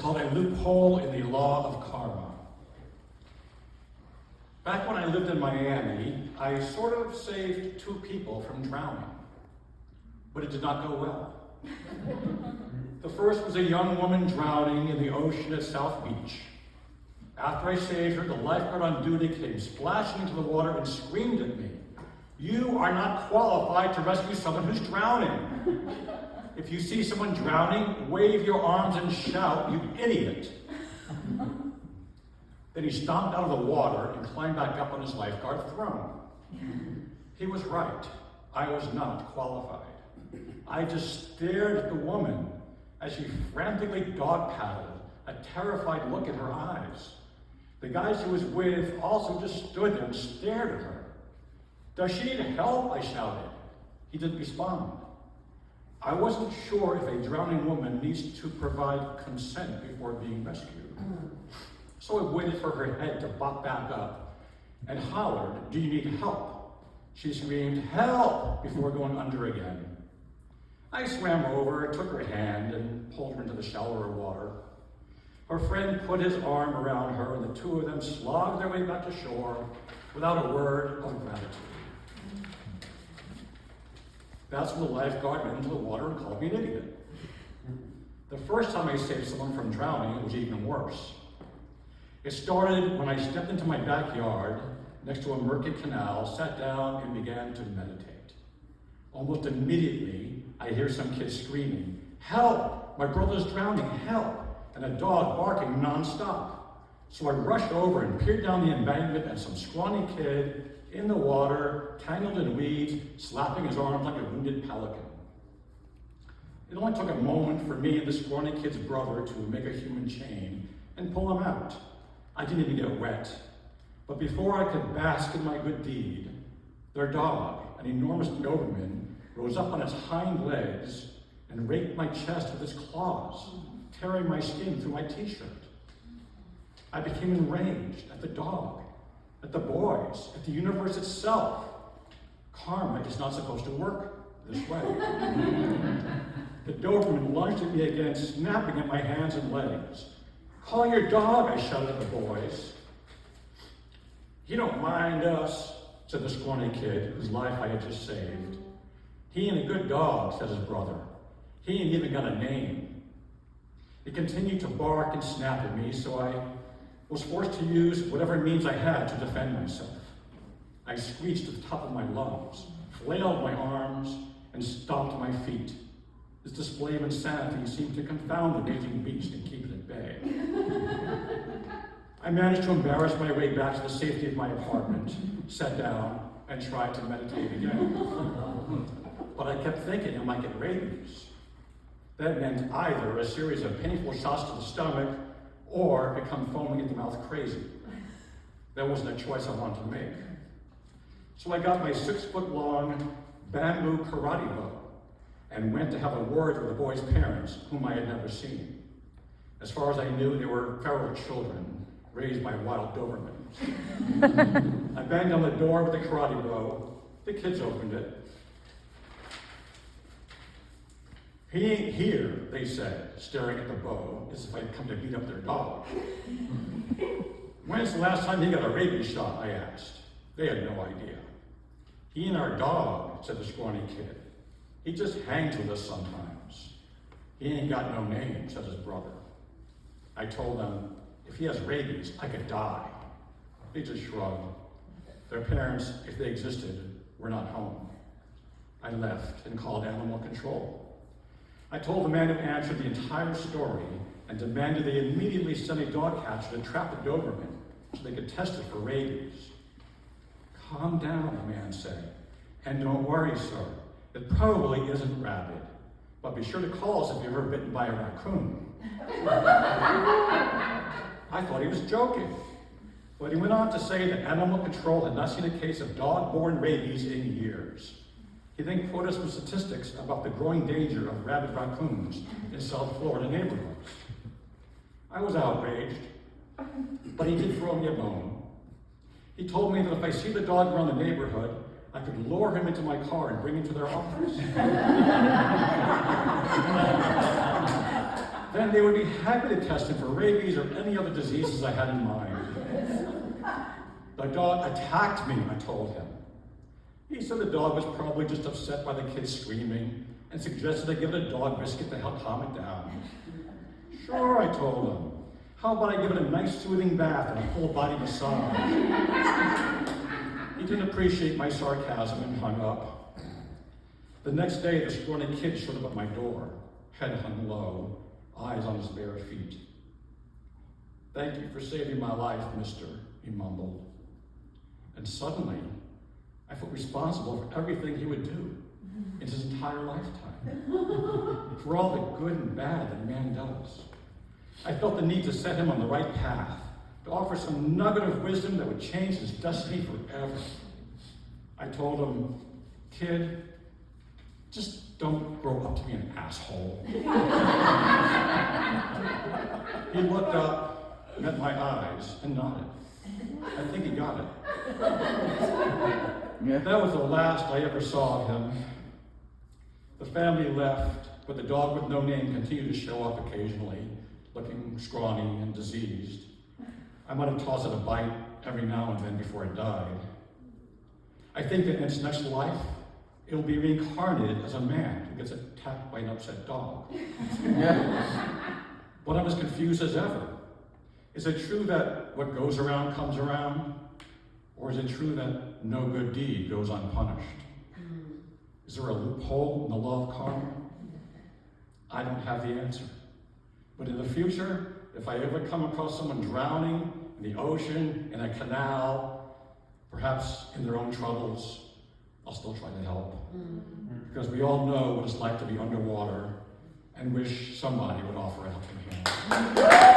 called a loophole in the law of karma. Back when I lived in Miami, I sort of saved 2 people from drowning, but it did not go well. The first was a young woman drowning in the ocean at South Beach. After I saved her, the lifeguard on duty came splashing into the water and screamed at me, "You are not qualified to rescue someone who's drowning. If you see someone drowning, wave your arms and shout, 'You idiot.'" Then he stomped out of the water and climbed back up on his lifeguard throne. He was right. I was not qualified. I just stared at the woman as she frantically dog paddled, a terrified look in her eyes. The guy she was with also just stood there and stared at her. "Does she need help?" I shouted. He didn't respond. I wasn't sure if a drowning woman needs to provide consent before being rescued. So I waited for her head to pop back up and hollered, "Do you need help?" She screamed, "Help!" before going under again. I swam over, took her hand, and pulled her into the shallower water. Her friend put his arm around her, and the 2 of them slogged their way back to shore without a word of gratitude. That's when the lifeguard went into the water and called me an idiot. The first time I saved someone from drowning, it was even worse. It started when I stepped into my backyard next to a murky canal, sat down, and began to meditate. Almost immediately, I hear some kids screaming, "Help! My brother's drowning, help!" and a dog barking nonstop. So I rushed over and peered down the embankment at some scrawny kid in the water, tangled in weeds, slapping his arms like a wounded pelican. It only took a moment for me and the scrawny kid's brother to make a human chain and pull him out. I didn't even get wet. But before I could bask in my good deed, their dog, an enormous Doberman, rose up on its hind legs and raked my chest with its claws, tearing my skin through my t-shirt. I became enraged at the dog, at the boys, at the universe itself. Karma is not supposed to work this way. The Doberman lunged at me again, snapping at my hands and legs. "Call your dog," I shouted at the boys. "He don't mind us," said the scrawny kid whose life I had just saved. "He ain't a good dog," said his brother. "He ain't even got a name." It continued to bark and snap at me, so I was forced to use whatever means I had to defend myself. I screeched at the top of my lungs, flailed my arms, and stomped my feet. This display of insanity seemed to confound the raging beast and keep it at bay. I managed to embarrass my way back to the safety of my apartment, sat down, and tried to meditate again. But I kept thinking I might get rabies. That meant either a series of painful shots to the stomach or become foaming at the mouth crazy. That wasn't a choice I wanted to make. So I got my 6-foot-long bamboo karate bow and went to have a word with the boys' parents, whom I had never seen. As far as I knew, they were feral children raised by wild Dobermans. I banged on the door with the karate bow. The kids opened it. "He ain't here," they said, staring at the bow as if I'd come to beat up their dog. "When's the last time he got a rabies shot?" I asked. They had no idea. "He ain't our dog," said the scrawny kid. "He just hangs with us sometimes." "He ain't got no name," said his brother. I told them, if he has rabies, I could die. They just shrugged. Their parents, if they existed, were not home. I left and called animal control. I told the man who answered the entire story and demanded they immediately send a dog catcher to trap the Doberman so they could test it for rabies. "Calm down," the man said, "and don't worry, sir. It probably isn't rabid, but be sure to call us if you're ever bitten by a raccoon." I thought he was joking, but he went on to say that animal control had not seen a case of dog-borne rabies in years. He then quoted some statistics about the growing danger of rabid raccoons in South Florida neighborhoods. I was outraged, but he did throw me a bone. He told me that if I see the dog around the neighborhood, I could lure him into my car and bring him to their office. Then they would be happy to test him for rabies or any other diseases I had in mind. The dog attacked me, I told him. He said the dog was probably just upset by the kids screaming and suggested I give it a dog biscuit to help calm it down. Sure, I told him. How about I give it a nice soothing bath and a full body massage? He didn't appreciate my sarcasm and hung up. The next day, the scrawny kid showed up at my door, head hung low, eyes on his bare feet. Thank you for saving my life, mister, he mumbled. And suddenly, I felt responsible for everything he would do in his entire lifetime, for all the good and bad that man does. I felt the need to set him on the right path, to offer some nugget of wisdom that would change his destiny forever. I told him, kid, just don't grow up to be an asshole. He looked up, met my eyes, and nodded. I think he got it. Yeah. That was the last I ever saw of him. The family left, but the dog with no name continued to show up occasionally, looking scrawny and diseased. I might have tossed it a bite every now and then before it died. I think that in its next life, it'll be reincarnated as a man who gets attacked by an upset dog. Yeah. But I'm as confused as ever. Is it true that what goes around comes around? Or is it true that no good deed goes unpunished? Is there a loophole in the law of karma? I don't have the answer. But in the future, if I ever come across someone drowning in the ocean, in a canal, perhaps in their own troubles, I'll still try to help. Because we all know what it's like to be underwater and wish somebody would offer a helping hand.